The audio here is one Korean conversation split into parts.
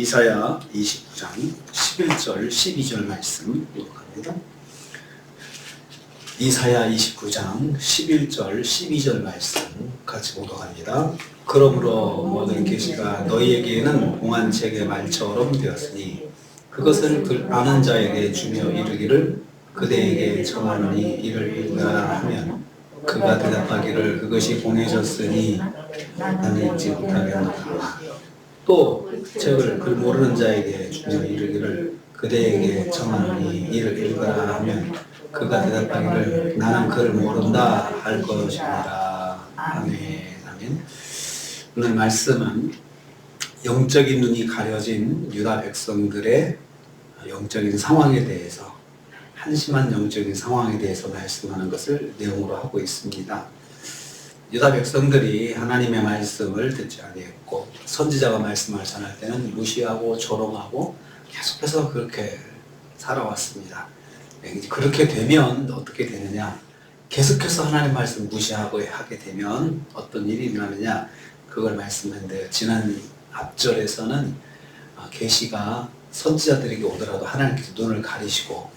이사야 29장 11절 12절 말씀 읽어갑니다. 이사야 29장 11절 12절 말씀 같이 보도합니다. 그러므로 모든 계시가 너희에게는 공한책의 말처럼 되었으니 그것을 아는 자에게 주며 이르기를 그대에게 청하노니 이를 읽으라 하면 그가 대답하기를 그것이 공해졌으니 나는 읽지 못하겠노라. 또 책을 글 모르는 자에게 주며 이르기를 그대에게 청하노니 이를 읽으라 하면 그가 대답하기를 나는 그를 모른다 할 것이니라. 아멘. 아멘. 오늘 말씀은 영적인 눈이 가려진 유다 백성들의 영적인 상황에 대해서, 한심한 영적인 상황에 대해서 말씀하는 것을 내용으로 하고 있습니다. 유다 백성들이 하나님의 말씀을 듣지 아니했고 선지자가 말씀을 전할 때는 무시하고 조롱하고 계속해서 그렇게 살아왔습니다. 그렇게 되면 어떻게 되느냐? 계속해서 하나님 말씀 무시하고 하게 되면 어떤 일이 일어나느냐? 그걸 말씀했는데 지난 앞절에서는 계시가 선지자들에게 오더라도 하나님께서 눈을 가리시고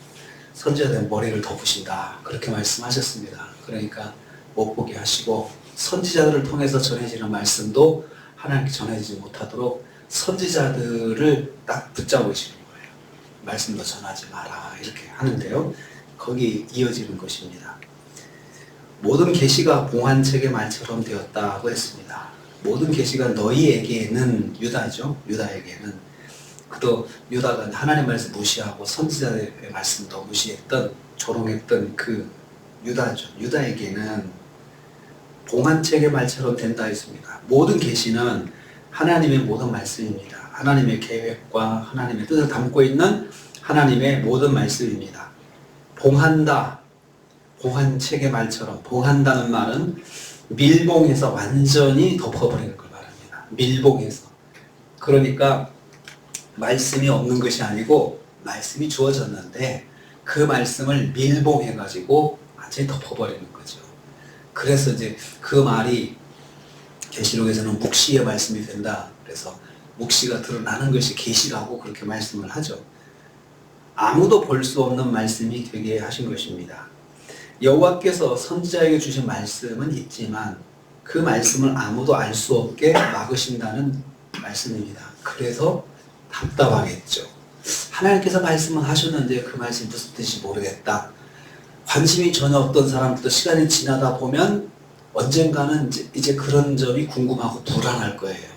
선지자들의 머리를 덮으신다, 그렇게 말씀하셨습니다. 그러니까 못 보게 하시고 선지자들을 통해서 전해지는 말씀도 하나님께 전해지지 못하도록 선지자들을 딱 붙잡으시는 거예요. 말씀도 전하지 마라 이렇게 하는데요, 거기 이어지는 것입니다. 모든 계시가 공한책의 말처럼 되었다고 했습니다. 모든 계시가 너희에게는, 유다죠, 유다에게는. 또 유다가 하나님 말씀 무시하고 선지자의 말씀도 무시했던, 조롱했던 그 유다죠. 유다에게는 공한책의 말처럼 된다 했습니다. 모든 계시는 하나님의 모든 말씀입니다. 하나님의 계획과 하나님의 뜻을 담고 있는 하나님의 모든 말씀입니다. 봉한다, 봉한책의 말처럼. 봉한다는 말은 밀봉해서 완전히 덮어버리는 걸 말합니다. 밀봉해서. 그러니까 말씀이 없는 것이 아니고 말씀이 주어졌는데 그 말씀을 밀봉해가지고 완전히 덮어버리는 거죠. 그래서 이제 그 말이 계시록에서는 묵시의 말씀이 된다. 그래서 묵시가 드러나는 것이 계시라고 그렇게 말씀을 하죠. 아무도 볼 수 없는 말씀이 되게 하신 것입니다. 여호와께서 선지자에게 주신 말씀은 있지만 그 말씀을 아무도 알 수 없게 막으신다는 말씀입니다. 그래서 답답하겠죠. 하나님께서 말씀을 하셨는데 그 말씀이 무슨 뜻인지 모르겠다. 관심이 전혀 없던 사람부터 시간이 지나다 보면 언젠가는 이제 그런 점이 궁금하고 불안할 거예요.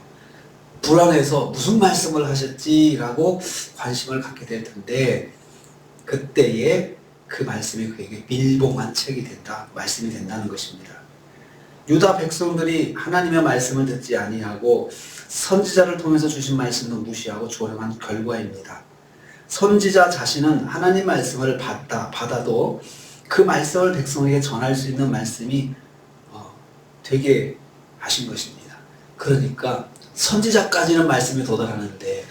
불안해서 무슨 말씀을 하셨지라고 관심을 갖게 될 텐데, 그때에 그 말씀이 그에게 밀봉한 책이 된다, 말씀이 된다는 것입니다. 유다 백성들이 하나님의 말씀을 듣지 아니하고 선지자를 통해서 주신 말씀도 무시하고 조롱한 결과입니다. 선지자 자신은 하나님 말씀을 받아도 그 말씀을 백성에게 전할 수 있는 말씀이 되게 하신 것입니다. 그러니까 선지자까지는 말씀이 도달하는데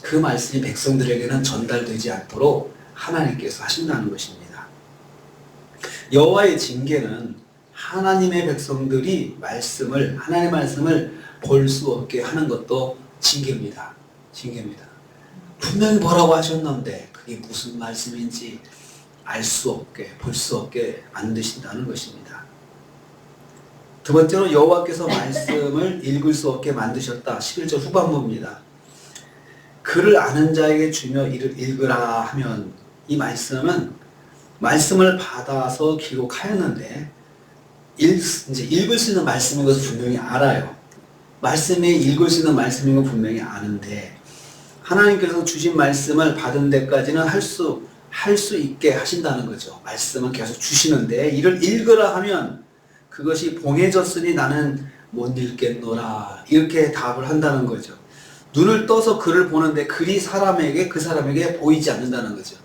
그 말씀이 백성들에게는 전달되지 않도록 하나님께서 하신다는 것입니다. 여호와의 징계는 하나님의 백성들이 하나님의 말씀을 볼 수 없게 하는 것도 징계입니다. 징계입니다. 분명히 뭐라고 하셨는데 그게 무슨 말씀인지 알 수 없게, 볼 수 없게 만드신다는 것입니다. 두 번째로 여호와께서 말씀을 읽을 수 없게 만드셨다. 11절 후반부입니다. 그를 아는 자에게 주며 이를 읽으라 하면, 이 말씀은 말씀을 받아서 기록하였는데 이제 읽을 수 있는 말씀인 것을 분명히 알아요. 말씀이 읽을 수 있는 말씀인 걸 분명히 아는데 하나님께서 주신 말씀을 받은 데까지는 할 수 있게 하신다는 거죠. 말씀은 계속 주시는데 이를 읽으라 하면 그것이 봉해졌으니 나는 못 읽겠노라, 이렇게 답을 한다는 거죠. 눈을 떠서 글을 보는데 글이 그 사람에게 보이지 않는다는 거죠.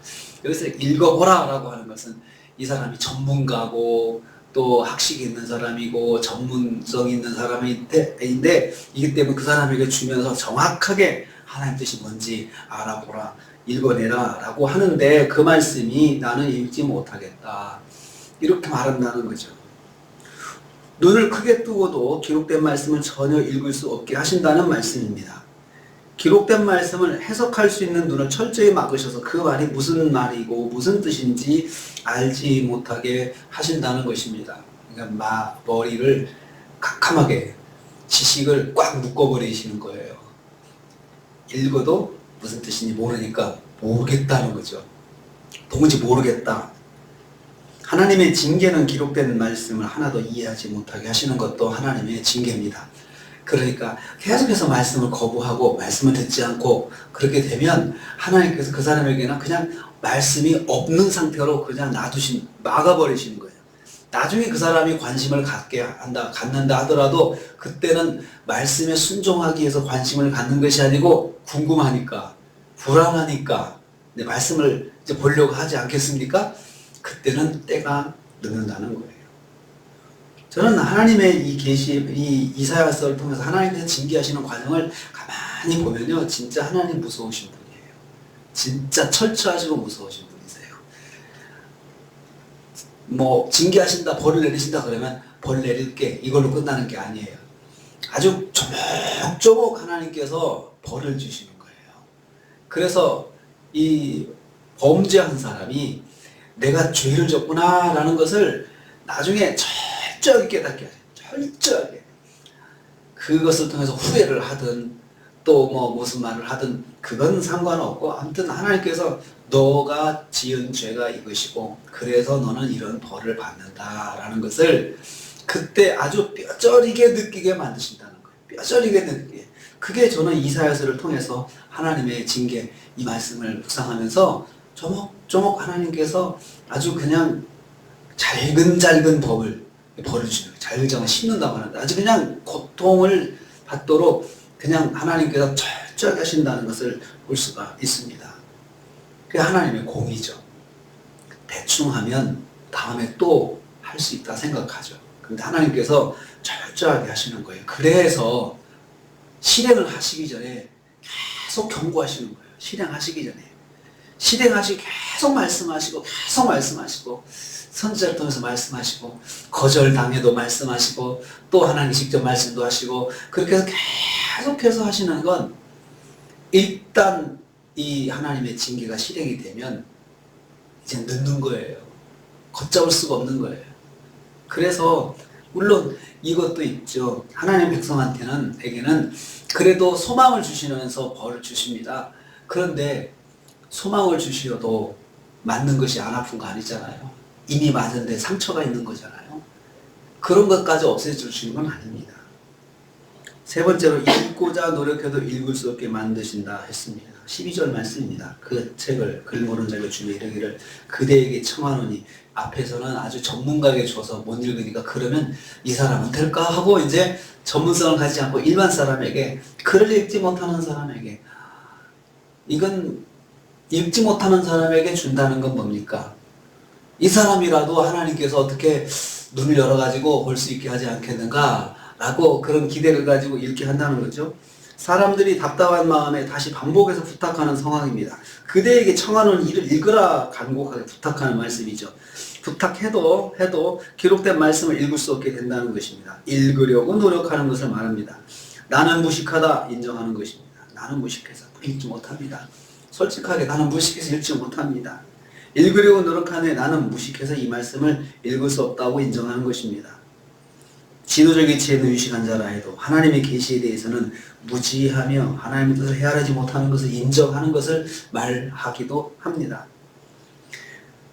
여기서 읽어보라 라고 하는 것은 이 사람이 전문가고 또 학식이 있는 사람이고 전문성 있는 사람인데, 이기 때문에 그 사람에게 주면서 정확하게 하나님 뜻이 뭔지 알아보라, 읽어내라 라고 하는데 그 말씀이 나는 읽지 못하겠다, 이렇게 말한다는 거죠. 눈을 크게 뜨고도 기록된 말씀을 전혀 읽을 수 없게 하신다는 말씀입니다. 기록된 말씀을 해석할 수 있는 눈을 철저히 막으셔서 그 말이 무슨 말이고 무슨 뜻인지 알지 못하게 하신다는 것입니다. 그러니까 머리를 캄캄하게 지식을 꽉 묶어버리시는 거예요. 읽어도 무슨 뜻인지 모르니까 모르겠다는 거죠. 도무지 모르겠다. 하나님의 징계는 기록된 말씀을 하나도 이해하지 못하게 하시는 것도 하나님의 징계입니다. 그러니까 계속해서 말씀을 거부하고 말씀을 듣지 않고 그렇게 되면 하나님께서 그 사람에게는 그냥 말씀이 없는 상태로 그냥 막아버리시는 거예요. 나중에 그 사람이 관심을 갖는다 하더라도 그때는 말씀에 순종하기 위해서 관심을 갖는 것이 아니고 궁금하니까 불안하니까 말씀을 이제 보려고 하지 않겠습니까? 그때는 때가 늦는다는 거예요. 저는 하나님의 이 이사야서를 통해서 하나님께서 징계하시는 과정을 가만히 보면요, 진짜 하나님 무서우신 분이에요. 진짜 철저하시고 무서우신 분이세요. 징계하신다, 벌을 내리신다 그러면 벌 내릴게 이걸로 끝나는 게 아니에요. 아주 조목조목 하나님께서 벌을 주시는 거예요. 그래서 이 범죄한 사람이 내가 죄를 졌구나 라는 것을 나중에 철저하게 깨닫게 하죠. 철저하게. 그것을 통해서 후회를 하든 또 무슨 말을 하든 그건 상관없고 아무튼 하나님께서 너가 지은 죄가 이것이고 그래서 너는 이런 벌을 받는다 라는 것을 그때 아주 뼈저리게 느끼게 만드신다는 거예요. 뼈저리게 느끼게. 그게 저는 이사야서를 통해서 하나님의 징계 이 말씀을 묵상하면서 조목조목 하나님께서 아주 그냥 잘근잘근 벌을 주시는 거예요. 잘근잘근 심는다고 하는데 아주 그냥 고통을 받도록 그냥 하나님께서 철저하게 하신다는 것을 볼 수가 있습니다. 그게 하나님의 공의죠. 대충 하면 다음에 또 할 수 있다 생각하죠. 근데 하나님께서 철저하게 하시는 거예요. 그래서 실행을 하시기 전에 계속 경고하시는 거예요. 실행하시기 전에. 실행하시고 계속 말씀하시고 계속 말씀하시고 선지자를 통해서 말씀하시고 거절당해도 말씀하시고 또 하나님 직접 말씀도 하시고 그렇게 해서 계속해서 하시는 건 일단 이 하나님의 징계가 실행이 되면 이제 늦는 거예요. 걷잡을 수가 없는 거예요. 그래서 물론 이것도 있죠. 하나님 백성한테는 그래도 소망을 주시면서 벌을 주십니다. 그런데 소망을 주시어도 맞는 것이 안 아픈 거 아니잖아요. 이미 맞은데 상처가 있는 거잖아요. 그런 것까지 없애주시는 건 아닙니다. 세 번째로 읽고자 노력해도 읽을 수 없게 만드신다 했습니다. 12절 말씀입니다. 그 책을 글 모르는 자에게 주며 이르기를 그대에게 청하노니 앞에서는 아주 전문가에게 줘서 못 읽으니까 그러면 이 사람은 될까 하고 이제 전문성을 가지지 않고 일반 사람에게 글을 읽지 못하는 사람에게 이건 읽지 못하는 사람에게 준다는 건 뭡니까? 이 사람이라도 하나님께서 어떻게 눈을 열어가지고 볼 수 있게 하지 않겠는가 라고 그런 기대를 가지고 읽게 한다는 거죠. 사람들이 답답한 마음에 다시 반복해서 부탁하는 상황입니다. 그대에게 청하는 일을 읽으라 간곡하게 부탁하는 말씀이죠. 부탁해도 기록된 말씀을 읽을 수 없게 된다는 것입니다. 읽으려고 노력하는 것을 말합니다. 나는 무식하다 인정하는 것입니다. 나는 무식해서 읽지 못합니다. 솔직하게 나는 무식해서 읽지 못합니다. 읽으려고 노력하네 나는 무식해서 이 말씀을 읽을 수 없다고 인정하는 것입니다. 지도적 이치에는 유식한 자라 해도 하나님의 계시에 대해서는 무지하며 하나님의 뜻을 헤아리지 못하는 것을 인정하는 것을 말하기도 합니다.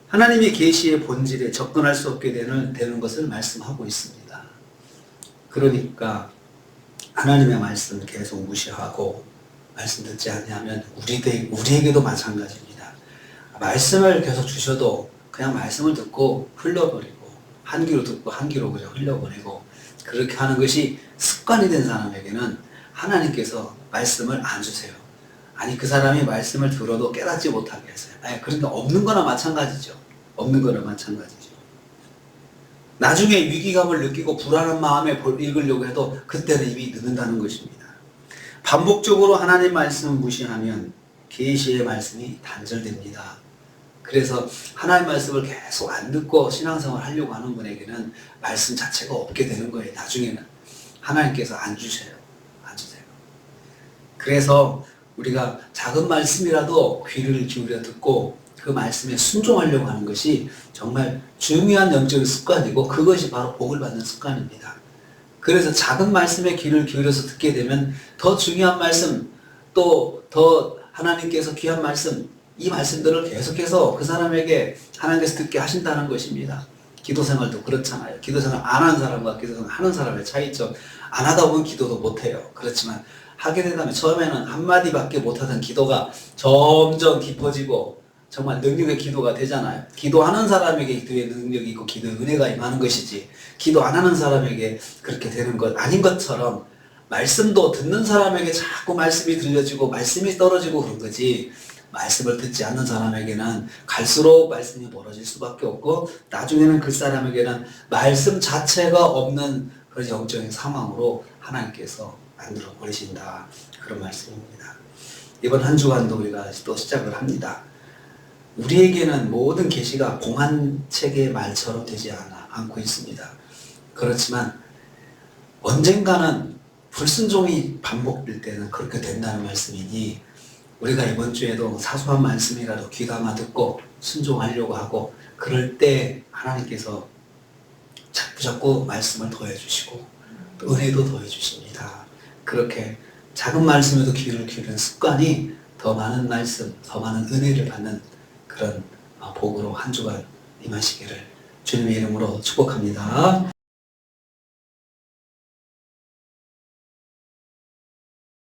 하나님의 계시의 본질에 접근할 수 없게 되는 것을 말씀하고 있습니다. 그러니까 하나님의 말씀 계속 무시하고 말씀 듣지 않냐면 우리에게도 마찬가지입니다. 말씀을 계속 주셔도 그냥 말씀을 듣고 흘려버리고 한 귀로 듣고 한 귀로 그냥 흘려버리고 그렇게 하는 것이 습관이 된 사람에게는 하나님께서 말씀을 안 주세요. 아니 그 사람이 말씀을 들어도 깨닫지 못하게 하세요. 아니 그러니까 없는 거나 마찬가지죠. 없는 거나 마찬가지죠. 나중에 위기감을 느끼고 불안한 마음에 읽으려고 해도 그때는 이미 늦는다는 것입니다. 반복적으로 하나님 말씀을 무시하면 계시의 말씀이 단절됩니다. 그래서 하나님 말씀을 계속 안 듣고 신앙생활 하려고 하는 분에게는 말씀 자체가 없게 되는 거예요. 나중에는 하나님께서 안 주세요. 그래서 우리가 작은 말씀이라도 귀를 기울여 듣고 그 말씀에 순종하려고 하는 것이 정말 중요한 영적 습관이고 그것이 바로 복을 받는 습관입니다. 그래서 작은 말씀에 귀를 기울여서 듣게 되면 더 중요한 말씀, 또 더 하나님께서 귀한 말씀, 이 말씀들을 계속해서 그 사람에게 하나님께서 듣게 하신다는 것입니다. 기도 생활도 그렇잖아요. 기도 생활 안 하는 사람과 기도 생활 하는 사람의 차이점. 안 하다 보면 기도도 못해요. 그렇지만 하게 된다면 처음에는 한마디밖에 못하던 기도가 점점 깊어지고 정말 능력의 기도가 되잖아요. 기도하는 사람에게 기도의 능력이 있고 기도의 은혜가 임하는 것이지 기도 안 하는 사람에게 그렇게 되는 것 아닌 것처럼 말씀도 듣는 사람에게 자꾸 말씀이 들려지고 말씀이 떨어지고 그런 거지 말씀을 듣지 않는 사람에게는 갈수록 말씀이 멀어질 수밖에 없고 나중에는 그 사람에게는 말씀 자체가 없는 그런 영적인 상황으로 하나님께서 만들어 버리신다. 그런 말씀입니다. 이번 한 주간도 우리가 또 시작을 합니다. 우리에게는 모든 계시가 공안책의 말처럼 되지 않고 있습니다. 그렇지만 언젠가는 불순종이 반복될 때는 그렇게 된다는 말씀이니 우리가 이번 주에도 사소한 말씀이라도 귀담아 듣고 순종하려고 하고 그럴 때 하나님께서 자꾸자꾸 말씀을 더해주시고 또 은혜도 더해주십니다. 그렇게 작은 말씀에도 귀를 기울이는 습관이 더 많은 말씀, 더 많은 은혜를 받는 그런 복으로 한 주간 임하시기를 주님의 이름으로 축복합니다.